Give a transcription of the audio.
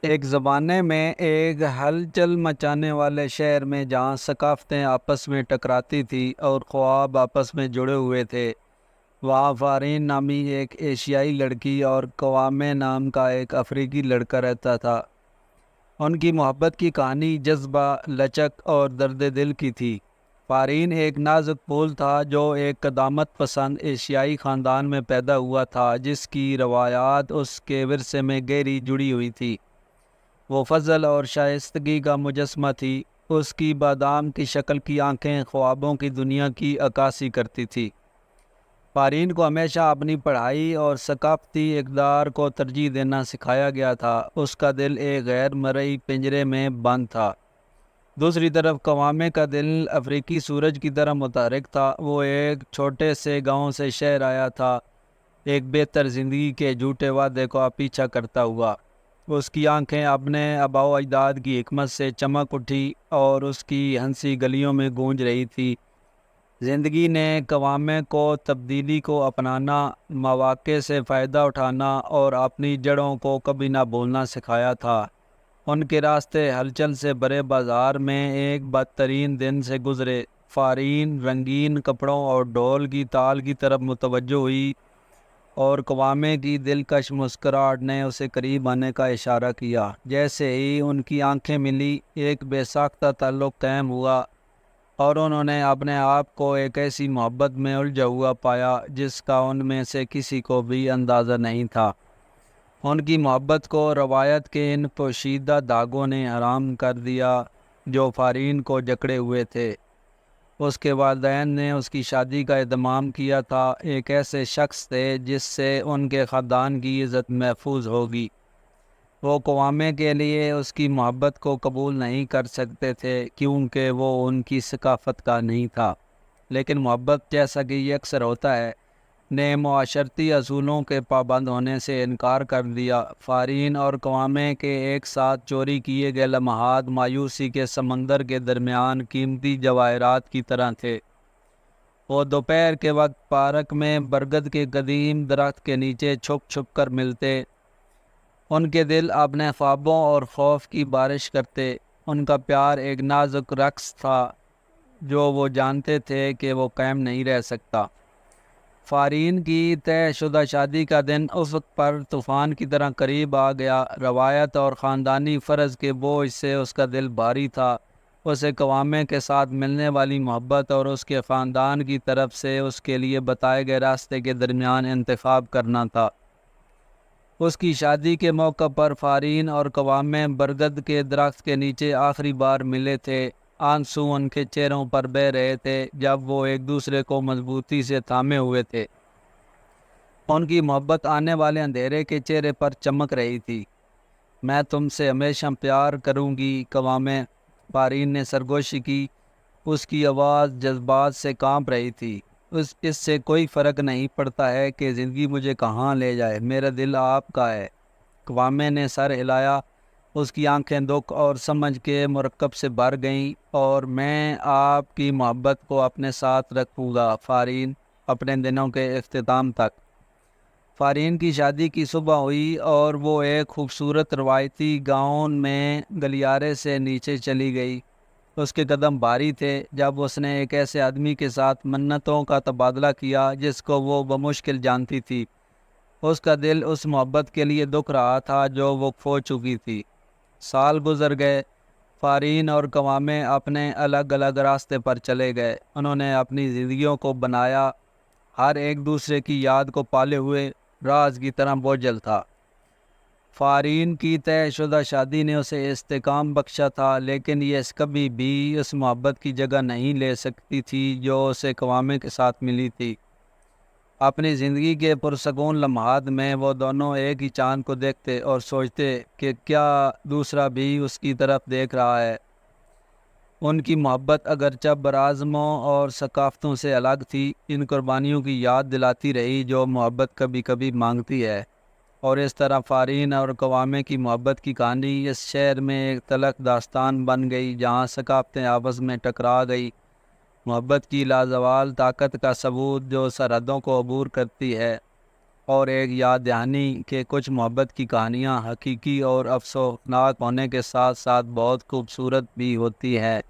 ایک زمانے میں ایک ہلچل مچانے والے شہر میں جہاں ثقافتیں آپس میں ٹکراتی تھی اور خواب آپس میں جڑے ہوئے تھے، وہاں فارین نامی ایک ایشیائی لڑکی اور قوامے نام کا ایک افریقی لڑکا رہتا تھا۔ ان کی محبت کی کہانی جذبہ، لچک اور درد دل کی تھی۔ فارین ایک نازک پھول تھا جو ایک قدامت پسند ایشیائی خاندان میں پیدا ہوا تھا، جس کی روایات اس کے ورثے میں گہری جڑی ہوئی تھی۔ وہ فضل اور شائستگی کا مجسمہ تھی۔ اس کی بادام کی شکل کی آنکھیں خوابوں کی دنیا کی عکاسی کرتی تھی۔ فارین کو ہمیشہ اپنی پڑھائی اور ثقافتی اقدار کو ترجیح دینا سکھایا گیا تھا۔ اس کا دل ایک غیر مرئی پنجرے میں بند تھا۔ دوسری طرف قوامے کا دل افریقی سورج کی طرح متحرک تھا۔ وہ ایک چھوٹے سے گاؤں سے شہر آیا تھا، ایک بہتر زندگی کے جھوٹے وعدے کو پیچھا کرتا ہوا۔ اس کی آنکھیں اپنے آباء و اجداد کی حکمت سے چمک اٹھی اور اس کی ہنسی گلیوں میں گونج رہی تھی۔ زندگی نے قوامے کو تبدیلی کو اپنانا، مواقع سے فائدہ اٹھانا اور اپنی جڑوں کو کبھی نہ بھولنا سکھایا تھا۔ ان کے راستے ہلچل سے بھرے بازار میں ایک بدترین دن سے گزرے۔ فارین رنگین کپڑوں اور ڈھول کی تال کی طرف متوجہ ہوئی اور قوامے کی دلکش مسکراہٹ نے اسے قریب آنے کا اشارہ کیا۔ جیسے ہی ان کی آنکھیں ملی، ایک بے ساختہ تعلق قائم ہوا اور انہوں نے اپنے آپ کو ایک ایسی محبت میں الجھا ہوا پایا جس کا ان میں سے کسی کو بھی اندازہ نہیں تھا۔ ان کی محبت کو روایت کے ان پوشیدہ دھاگوں نے حرام کر دیا جو فارین کو جکڑے ہوئے تھے۔ اس کے والدین نے اس کی شادی کا اہتمام کیا تھا، ایک ایسے شخص سے جس سے ان کے خاندان کی عزت محفوظ ہوگی۔ وہ قوامے کے لیے اس کی محبت کو قبول نہیں کر سکتے تھے کیونکہ وہ ان کی ثقافت کا نہیں تھا، لیکن محبت، جیسا کہ یہ اکثر ہوتا ہے، نے معاشرتی اصولوں کے پابند ہونے سے انکار کر دیا۔ فارین اور قوامے کے ایک ساتھ چوری کیے گئے لمحات مایوسی کے سمندر کے درمیان قیمتی جواہرات کی طرح تھے۔ وہ دوپہر کے وقت پارک میں برگد کے قدیم درخت کے نیچے چھپ چھپ کر ملتے۔ ان کے دل اپنے خوابوں اور خوف کی بارش کرتے۔ ان کا پیار ایک نازک رقص تھا جو وہ جانتے تھے کہ وہ قائم نہیں رہ سکتا۔ فارین کی طے شدہ شادی کا دن افق پر طوفان کی طرح قریب آ گیا۔ روایت اور خاندانی فرض کے بوجھ سے اس کا دل بھاری تھا۔ اسے قوامے کے ساتھ ملنے والی محبت اور اس کے خاندان کی طرف سے اس کے لیے بتائے گئے راستے کے درمیان انتخاب کرنا تھا۔ اس کی شادی کے موقع پر فارین اور قوامے برگد کے درخت کے نیچے آخری بار ملے تھے۔ آنسو ان کے چہروں پر بہہ رہے تھے جب وہ ایک دوسرے کو مضبوطی سے تھامے ہوئے تھے۔ ان کی محبت آنے والے اندھیرے کے چہرے پر چمک رہی تھی۔ میں تم سے ہمیشہ پیار کروں گی، قوامے، فارین نے سرگوشی کی۔ اس کی آواز جذبات سے کانپ رہی تھی۔ اس سے کوئی فرق نہیں پڑتا ہے کہ زندگی مجھے کہاں لے جائے، میرا دل آپ کا ہے۔ قوامے نے سر ہلایا۔ اس کی آنکھیں دکھ اور سمجھ کے مرکب سے بھر گئیں۔ اور میں آپ کی محبت کو اپنے ساتھ رکھوں گا فارین، اپنے دنوں کے اختتام تک۔ فارین کی شادی کی صبح ہوئی اور وہ ایک خوبصورت روایتی گاؤن میں گلیارے سے نیچے چلی گئی۔ اس کے قدم بھاری تھے جب اس نے ایک ایسے آدمی کے ساتھ منتوں کا تبادلہ کیا جس کو وہ بمشکل جانتی تھی۔ اس کا دل اس محبت کے لیے دکھ رہا تھا جو وہ کھو چکی تھی۔ سال گزر گئے۔ فارین اور قوامے اپنے الگ الگ راستے پر چلے گئے۔ انہوں نے اپنی زندگیوں کو بنایا، ہر ایک دوسرے کی یاد کو پالے ہوئے راز کی طرح بوجھل تھا۔ فارین کی طے شدہ شادی نے اسے استحکام بخشا تھا، لیکن یہ کبھی بھی اس محبت کی جگہ نہیں لے سکتی تھی جو اسے قوامے کے ساتھ ملی تھی۔ اپنی زندگی کے پرسکون لمحات میں وہ دونوں ایک ہی چاند کو دیکھتے اور سوچتے کہ کیا دوسرا بھی اس کی طرف دیکھ رہا ہے۔ ان کی محبت اگرچہ برازموں اور ثقافتوں سے الگ تھی، ان قربانیوں کی یاد دلاتی رہی جو محبت کبھی کبھی مانگتی ہے۔ اور اس طرح فارین اور قوامے کی محبت کی کہانی اس شہر میں ایک تلخ داستان بن گئی جہاں ثقافتیں آپس میں ٹکرا گئی۔ محبت کی لازوال طاقت کا ثبوت جو سرحدوں کو عبور کرتی ہے اور ایک یاد دہانی کہ کچھ محبت کی کہانیاں حقیقی اور افسوسناک ہونے کے ساتھ ساتھ بہت خوبصورت بھی ہوتی ہے۔